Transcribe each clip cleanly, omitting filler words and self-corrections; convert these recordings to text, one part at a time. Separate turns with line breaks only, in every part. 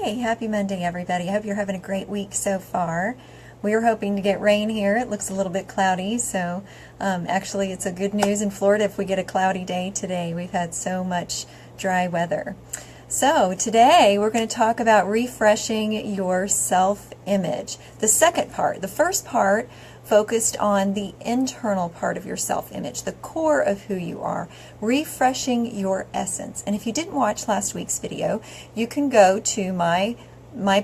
Hey, happy Monday, everybody. I hope you're having a great week so far. We were hoping to get rain here. It looks a little bit cloudy, so actually it's a good news in Florida if we get a cloudy day today. We've had so much dry weather. So today we're going to talk about refreshing your self-image. The second part. The first part focused on the internal part of your self-image, the core of who you are, refreshing your essence. And if you didn't watch last week's video, you can go to my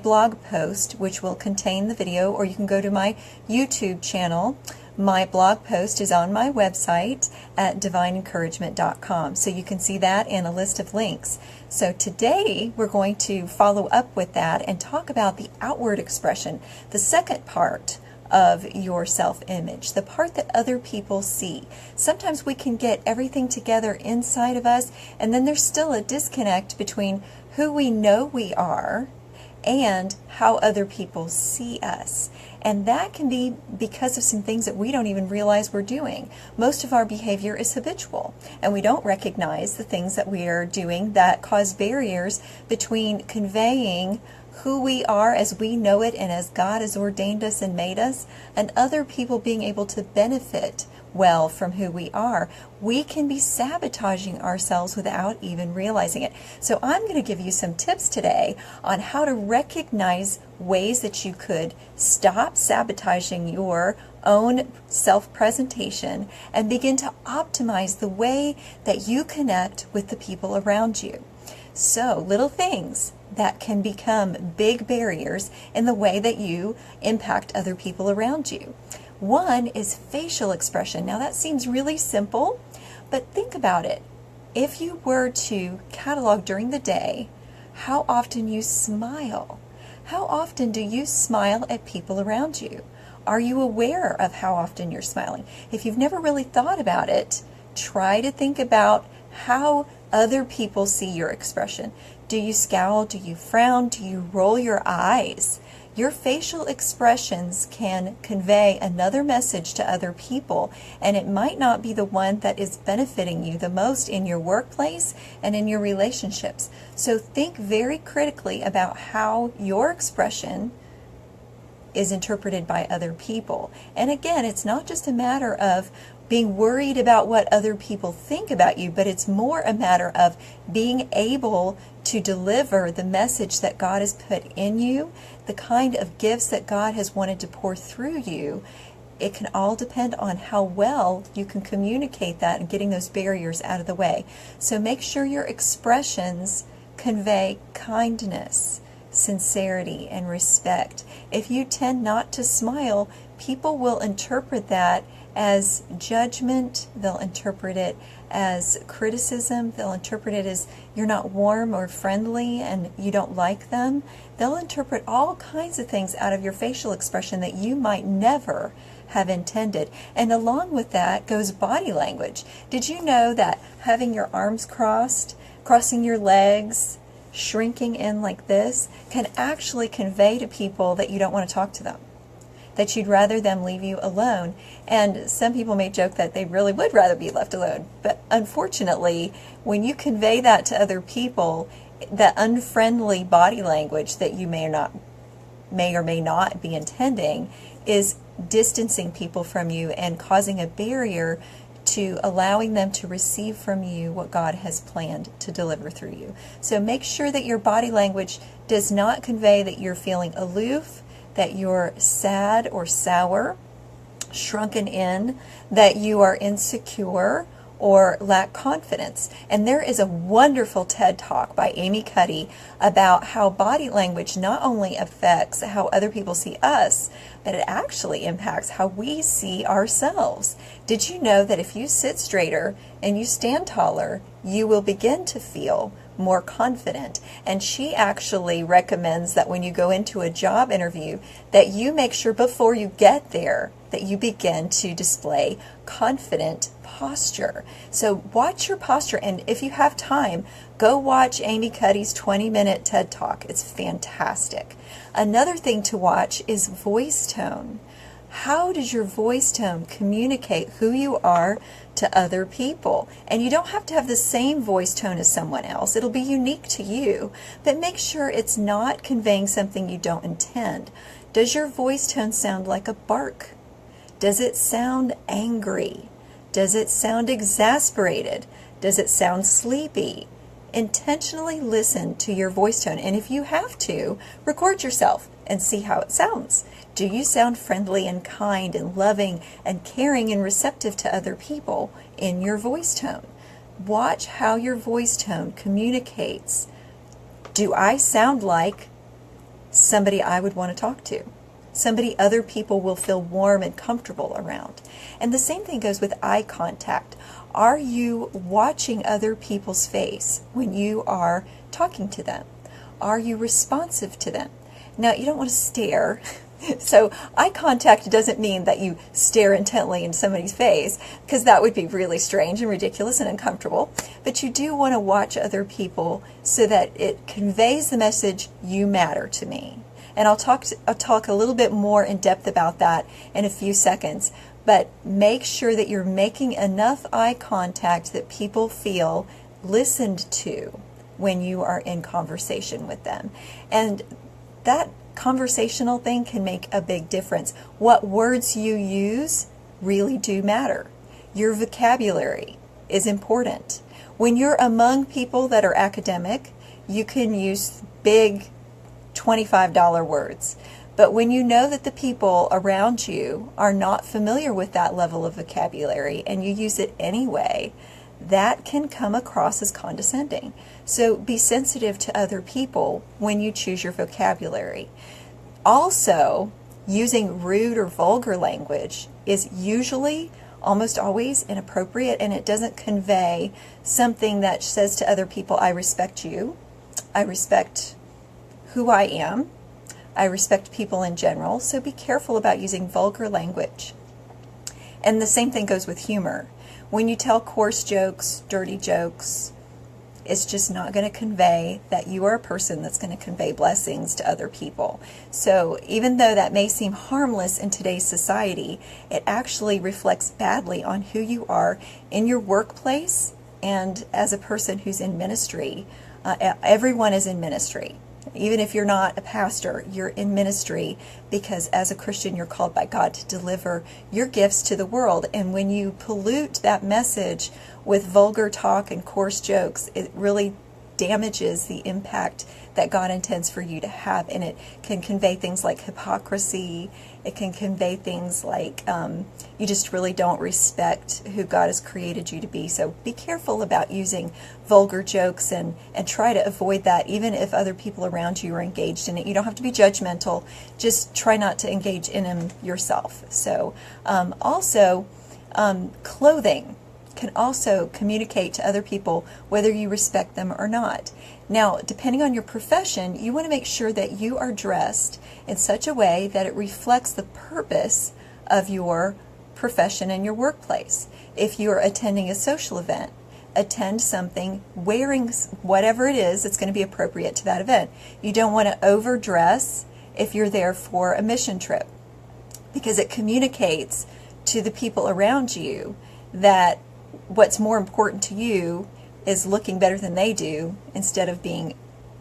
blog post, which will contain the video, or you can go to my YouTube channel. My blog post is on my website at divineencouragement.com, so you can see that and a list of links. So today we're going to follow up with that and talk about the outward expression, the second part of your self-image, the part that other people see. Sometimes we can get everything together inside of us, and then there's still a disconnect between who we know we are and how other people see us. And that can be because of some things that we don't even realize we're doing. Most of our behavior is habitual, and we don't recognize the things that we are doing that cause barriers between conveying who we are as we know it and as God has ordained us and made us, and other people being able to benefit well from who we are. We can be sabotaging ourselves without even realizing it. So I'm going to give you some tips today on how to recognize ways that you could stop sabotaging your own self-presentation and begin to optimize the way that you connect with the people around you. So, little things that can become big barriers in the way that you impact other people around you. One is facial expression. Now that seems really simple, but think about it. If you were to catalog during the day how often you smile, how often do you smile at people around you? Are you aware of how often you're smiling? If you've never really thought about it, try to think about how other people see your expression. Do you scowl? Do you frown? Do you roll your eyes? Your facial expressions can convey another message to other people, and it might not be the one that is benefiting you the most in your workplace and in your relationships. So think very critically about how your expression is interpreted by other people. And again, it's not just a matter of being worried about what other people think about you, but it's more a matter of being able to deliver the message that God has put in you, the kind of gifts that God has wanted to pour through you. It can all depend on how well you can communicate that and getting those barriers out of the way. So make sure your expressions convey kindness, sincerity, and respect. If you tend not to smile, people will interpret that as judgment, they'll interpret it as criticism, they'll interpret it as you're not warm or friendly and you don't like them. They'll interpret all kinds of things out of your facial expression that you might never have intended. And along with that goes body language. Did you know that having your arms crossed, crossing your legs, shrinking in like this, can actually convey to people that you don't want to talk to them, that you'd rather them leave you alone? And some people may joke that they really would rather be left alone. But unfortunately, when you convey that to other people, that unfriendly body language that you may or may not be intending is distancing people from you and causing a barrier to allowing them to receive from you what God has planned to deliver through you. So make sure that your body language does not convey that you're feeling aloof, that you're sad or sour, shrunken in, that you are insecure or lack confidence. And there is a wonderful TED Talk by Amy Cuddy about how body language not only affects how other people see us, but it actually impacts how we see ourselves. Did you know that if you sit straighter and you stand taller, you will begin to feel more confident? And she actually recommends that when you go into a job interview, that you make sure before you get there that you begin to display confident posture. So watch your posture, and if you have time, go watch Amy Cuddy's 20-minute TED Talk. It's fantastic. Another thing to watch is voice tone. How does your voice tone communicate who you are to other people? And you don't have to have the same voice tone as someone else. It'll be unique to you, but make sure it's not conveying something you don't intend. Does your voice tone sound like a bark? Does it sound angry? Does it sound exasperated? Does it sound sleepy? Intentionally listen to your voice tone, and if you have to, record yourself and see how it sounds. Do you sound friendly and kind and loving and caring and receptive to other people in your voice tone? Watch how your voice tone communicates. Do I sound like somebody I would want to talk to? Somebody other people will feel warm and comfortable around. And the same thing goes with eye contact. Are you watching other people's face when you are talking to them? Are you responsive to them? Now, you don't want to stare. So eye contact doesn't mean that you stare intently in somebody's face, because that would be really strange and ridiculous and uncomfortable. But you do want to watch other people so that it conveys the message, you matter to me. And I'll talk a little bit more in depth about that in a few seconds. But make sure that you're making enough eye contact that people feel listened to when you are in conversation with them. And that conversational thing can make a big difference. What words you use really do matter. Your vocabulary is important. When you're among people that are academic, you can use big $25 words. But when you know that the people around you are not familiar with that level of vocabulary and you use it anyway, that can come across as condescending. So be sensitive to other people when you choose your vocabulary. Also, using rude or vulgar language is usually, almost always, inappropriate, and it doesn't convey something that says to other people, I respect you, I respect who I am, I respect people in general, so be careful about using vulgar language. And the same thing goes with humor. When you tell coarse jokes, dirty jokes, it's just not going to convey that you are a person that's going to convey blessings to other people. So even though that may seem harmless in today's society, it actually reflects badly on who you are in your workplace and as a person who's in ministry. Everyone is in ministry. Even if you're not a pastor, you're in ministry because as a Christian, you're called by God to deliver your gifts to the world. And when you pollute that message with vulgar talk and coarse jokes, it really damages the impact that God intends for you to have. And it can convey things like hypocrisy. It can convey things like you just really don't respect who God has created you to be. So be careful about using vulgar jokes and try to avoid that, even if other people around you are engaged in it. You don't have to be judgmental. Just try not to engage in them yourself. So also, clothing can also communicate to other people whether you respect them or not. Now, depending on your profession, you want to make sure that you are dressed in such a way that it reflects the purpose of your profession and your workplace. If you're attending a social event, attend something wearing whatever it is that's going to be appropriate to that event. You don't want to overdress if you're there for a mission trip, because it communicates to the people around you that what's more important to you is looking better than they do instead of being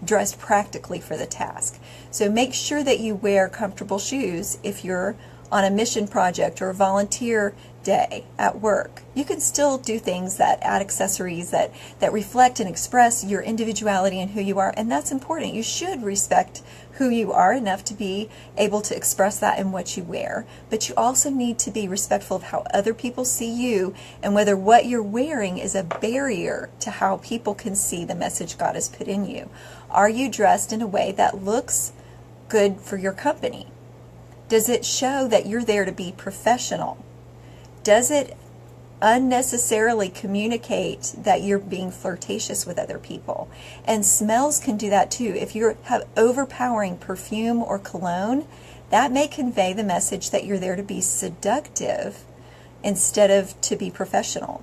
dressed practically for the task. So make sure that you wear comfortable shoes if you're on a mission project or a volunteer day at work. You can still do things that add accessories that reflect and express your individuality and who you are, and that's important. You should respect who you are enough to be able to express that in what you wear, but you also need to be respectful of how other people see you and whether what you're wearing is a barrier to how people can see the message God has put in you. Are you dressed in a way that looks good for your company? Does it show that you're there to be professional? Does it unnecessarily communicate that you're being flirtatious with other people? And smells can do that too. If you have overpowering perfume or cologne, that may convey the message that you're there to be seductive instead of to be professional.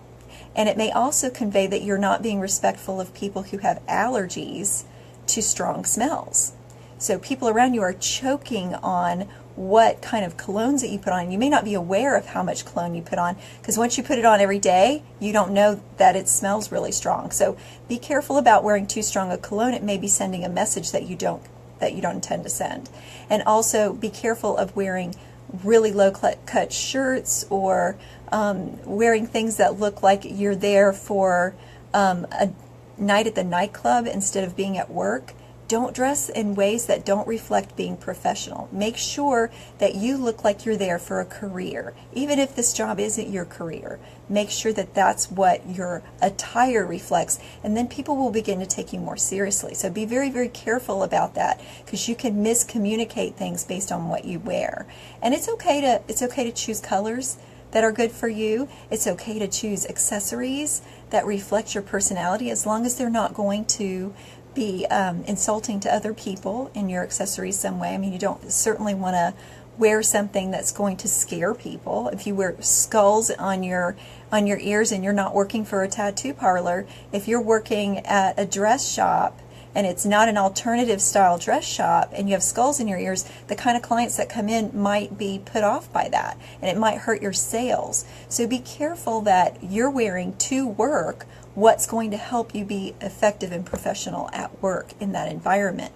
And it may also convey that you're not being respectful of people who have allergies to strong smells. So people around you are choking on what kind of colognes that you put on. You may not be aware of how much cologne you put on, because once you put it on every day, you don't know that it smells really strong. So be careful about wearing too strong a cologne. It may be sending a message that you don't intend to send. And also be careful of wearing really low cut shirts, or wearing things that look like you're there for a night at the nightclub instead of being at work. Don't dress in ways that don't reflect being professional. Make sure that you look like you're there for a career. Even if this job isn't your career, make sure that that's what your attire reflects, and then people will begin to take you more seriously. So be very, very careful about that, because you can miscommunicate things based on what you wear. And it's okay to choose colors that are good for you. It's okay to choose accessories that reflect your personality, as long as they're not going to be insulting to other people in your accessories some way. I mean, you don't certainly want to wear something that's going to scare people. If you wear skulls on your ears and you're not working for a tattoo parlor, if you're working at a dress shop and it's not an alternative style dress shop and you have skulls in your ears, the kind of clients that come in might be put off by that, and it might hurt your sales. So be careful that you're wearing to work what's going to help you be effective and professional at work in that environment.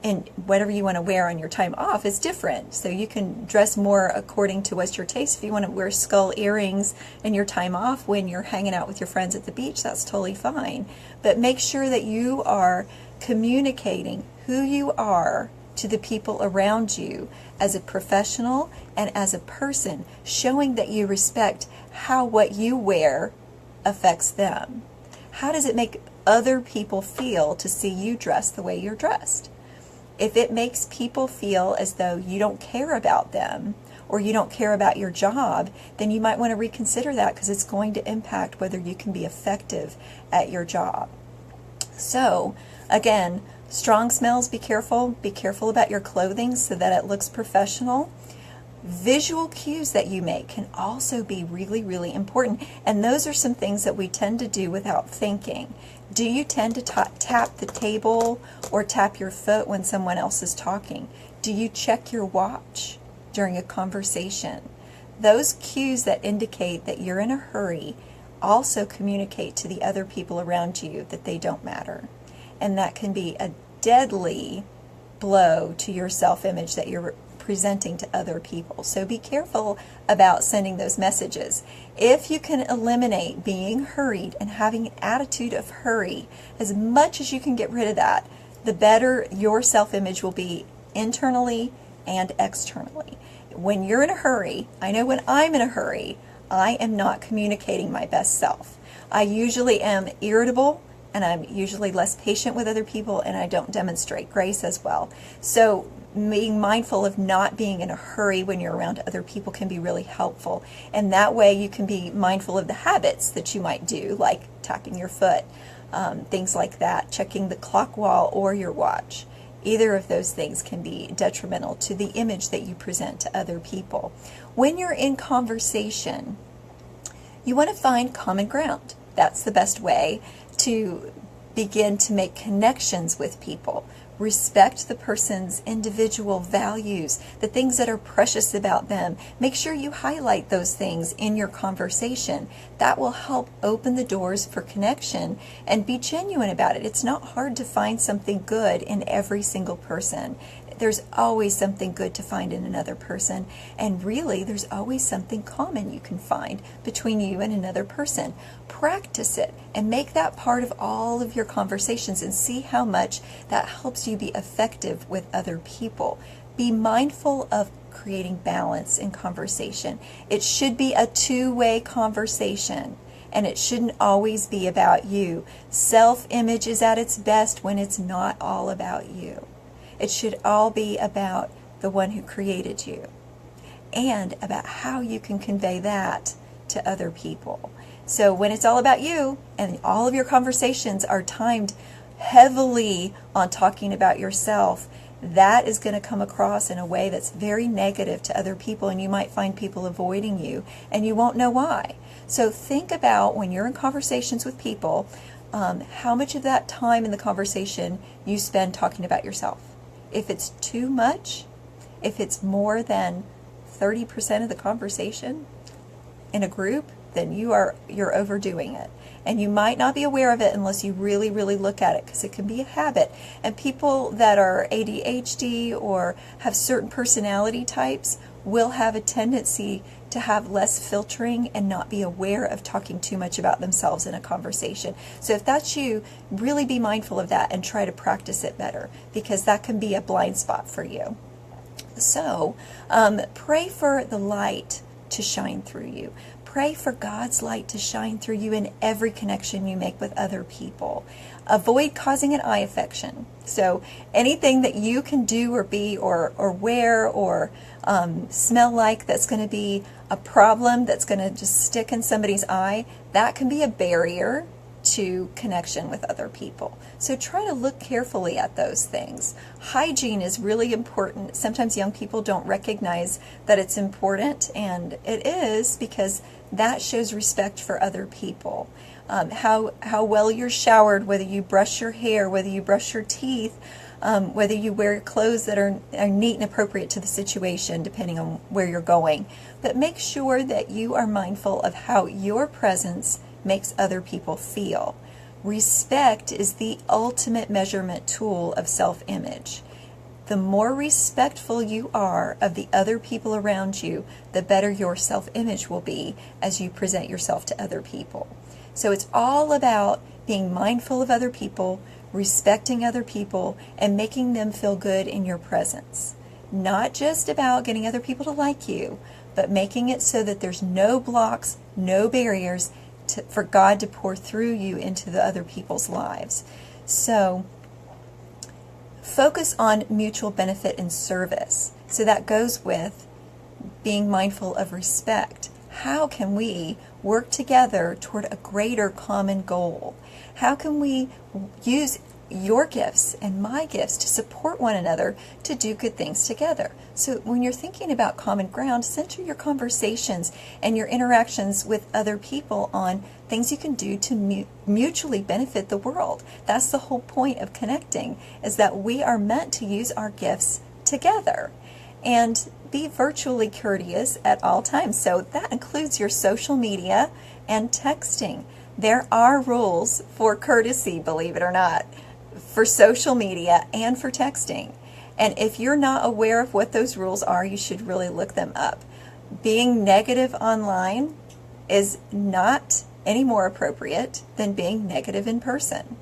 And whatever you want to wear on your time off is different. So you can dress more according to what's your taste. If you want to wear skull earrings in your time off when you're hanging out with your friends at the beach, that's totally fine. But make sure that you are communicating who you are to the people around you as a professional and as a person, showing that you respect how what you wear affects them. How does it make other people feel to see you dressed the way you're dressed? If it makes people feel as though you don't care about them or you don't care about your job, then you might want to reconsider that, because it's going to impact whether you can be effective at your job. So again, strong smells, be careful. Be careful about your clothing so that it looks professional. Visual cues that you make can also be really, really important. And those are some things that we tend to do without thinking. Do you tend to tap the table or tap your foot when someone else is talking? Do you check your watch during a conversation? Those cues that indicate that you're in a hurry also communicate to the other people around you that they don't matter. And that can be a deadly blow to your self-image that you're presenting to other people. So be careful about sending those messages. If you can eliminate being hurried and having an attitude of hurry, as much as you can get rid of that, the better your self-image will be internally and externally. When you're in a hurry, I know when I'm in a hurry, I am not communicating my best self. I usually am irritable, and I'm usually less patient with other people, and I don't demonstrate grace as well. So being mindful of not being in a hurry when you're around other people can be really helpful. And that way you can be mindful of the habits that you might do, like tapping your foot, things like that, checking the clock wall or your watch. Either of those things can be detrimental to the image that you present to other people. When you're in conversation, you want to find common ground. That's the best way to begin to make connections with people. Respect the person's individual values, the things that are precious about them. Make sure you highlight those things in your conversation. That will help open the doors for connection, and be genuine about it. It's not hard to find something good in every single person. There's always something good to find in another person, and really there's always something common you can find between you and another person. Practice it and make that part of all of your conversations, and see how much that helps you be effective with other people. Be mindful of creating balance in conversation. It should be a two-way conversation, and it shouldn't always be about you. Self-image is at its best when it's not all about you. It should all be about the one who created you, and about how you can convey that to other people. So when it's all about you and all of your conversations are timed heavily on talking about yourself, that is going to come across in a way that's very negative to other people, and you might find people avoiding you, and you won't know why. So think about, when you're in conversations with people, how much of that time in the conversation you spend talking about yourself. If it's too much, if it's more than 30% of the conversation in a group, then you're overdoing it. And you might not be aware of it unless you really, really look at it, because it can be a habit. And people that are ADHD or have certain personality types will have a tendency to have less filtering and not be aware of talking too much about themselves in a conversation. So if that's you, really be mindful of that and try to practice it better, because that can be a blind spot for you. So pray for the light to shine through you. Pray for God's light to shine through you in every connection you make with other people. Avoid causing an eye affection. So anything that you can do or be or wear or smell like that's going to be a problem, that's going to just stick in somebody's eye, that can be a barrier to connection with other people. So try to look carefully at those things. Hygiene is really important. Sometimes young people don't recognize that it's important, and it is, because that shows respect for other people. How well you're showered, whether you brush your hair, whether you brush your teeth, whether you wear clothes that are neat and appropriate to the situation, depending on where you're going. But make sure that you are mindful of how your presence makes other people feel. Respect is the ultimate measurement tool of self-image. The more respectful you are of the other people around you, the better your self-image will be as you present yourself to other people. So it's all about being mindful of other people, respecting other people, and making them feel good in your presence. Not just about getting other people to like you, but making it so that there's no blocks, no barriers for God to pour through you into the other people's lives. So focus on mutual benefit and service. So that goes with being mindful of respect. How can we work together toward a greater common goal? How can we use your gifts and my gifts to support one another to do good things together? So when you're thinking about common ground, center your conversations and your interactions with other people on things you can do to mutually benefit the world. That's the whole point of connecting, is that we are meant to use our gifts together. And be virtually courteous at all times. So that includes your social media and texting. There are rules for courtesy, believe it or not, for social media and for texting. And if you're not aware of what those rules are, you should really look them up. Being negative online is not any more appropriate than being negative in person.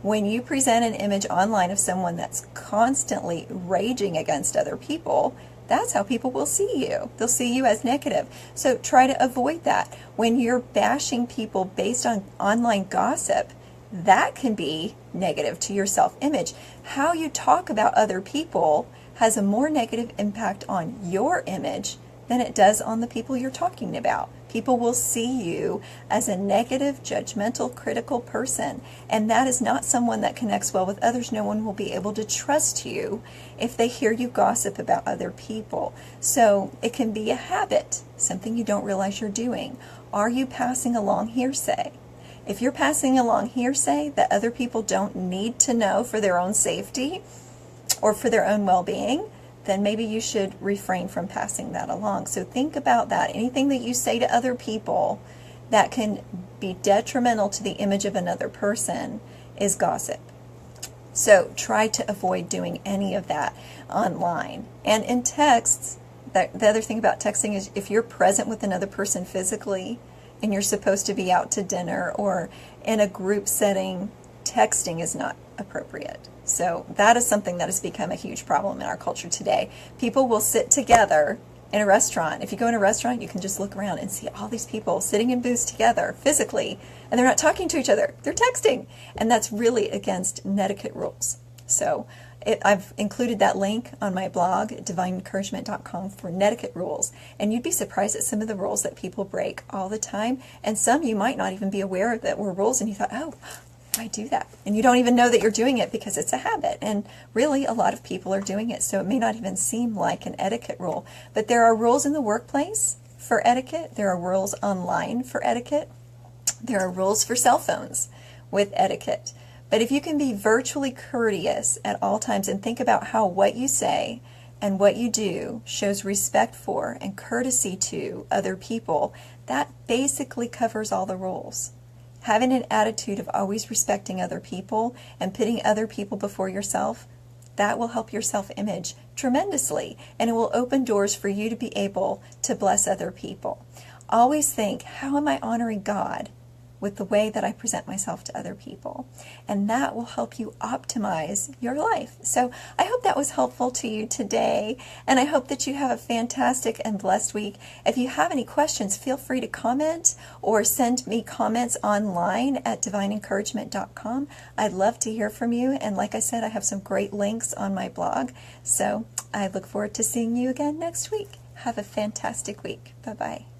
When you present an image online of someone that's constantly raging against other people, that's how people will see you. They'll see you as negative. So try to avoid that. When you're bashing people based on online gossip, that can be negative to your self-image. How you talk about other people has a more negative impact on your image than it does on the people you're talking about. People will see you as a negative, judgmental, critical person, and that is not someone that connects well with others. No one will be able to trust you if they hear you gossip about other people. So it can be a habit, something you don't realize you're doing. Are you passing along hearsay? If you're passing along hearsay that other people don't need to know for their own safety or for their own well-being, then maybe you should refrain from passing that along. So think about that. Anything that you say to other people that can be detrimental to the image of another person is gossip. So try to avoid doing any of that online. And in texts, the other thing about texting is if you're present with another person physically and you're supposed to be out to dinner or in a group setting, texting is not appropriate. So that is something that has become a huge problem in our culture today. People will sit together in a restaurant. If you go in a restaurant, you can just look around and see all these people sitting in booths together physically, and they're not talking to each other. They're texting. And that's really against netiquette rules. So I've included that link on my blog, divineencouragement.com, for netiquette rules. And you'd be surprised at some of the rules that people break all the time. And some you might not even be aware of that were rules, and you thought, oh, I do that. And you don't even know that you're doing it because it's a habit. And really, a lot of people are doing it, so it may not even seem like an etiquette rule. But there are rules in the workplace for etiquette. There are rules online for etiquette. There are rules for cell phones with etiquette. But if you can be virtually courteous at all times and think about how what you say and what you do shows respect for and courtesy to other people, that basically covers all the rules. Having an attitude of always respecting other people and putting other people before yourself, that will help your self-image tremendously, and it will open doors for you to be able to bless other people. Always think, how am I honoring God with the way that I present myself to other people? And that will help you optimize your life. So I hope that was helpful to you today, and I hope that you have a fantastic and blessed week. If you have any questions, feel free to comment or send me comments online at divineencouragement.com. I'd love to hear from you, and like I said, I have some great links on my blog. So I look forward to seeing you again next week. Have a fantastic week. Bye-bye.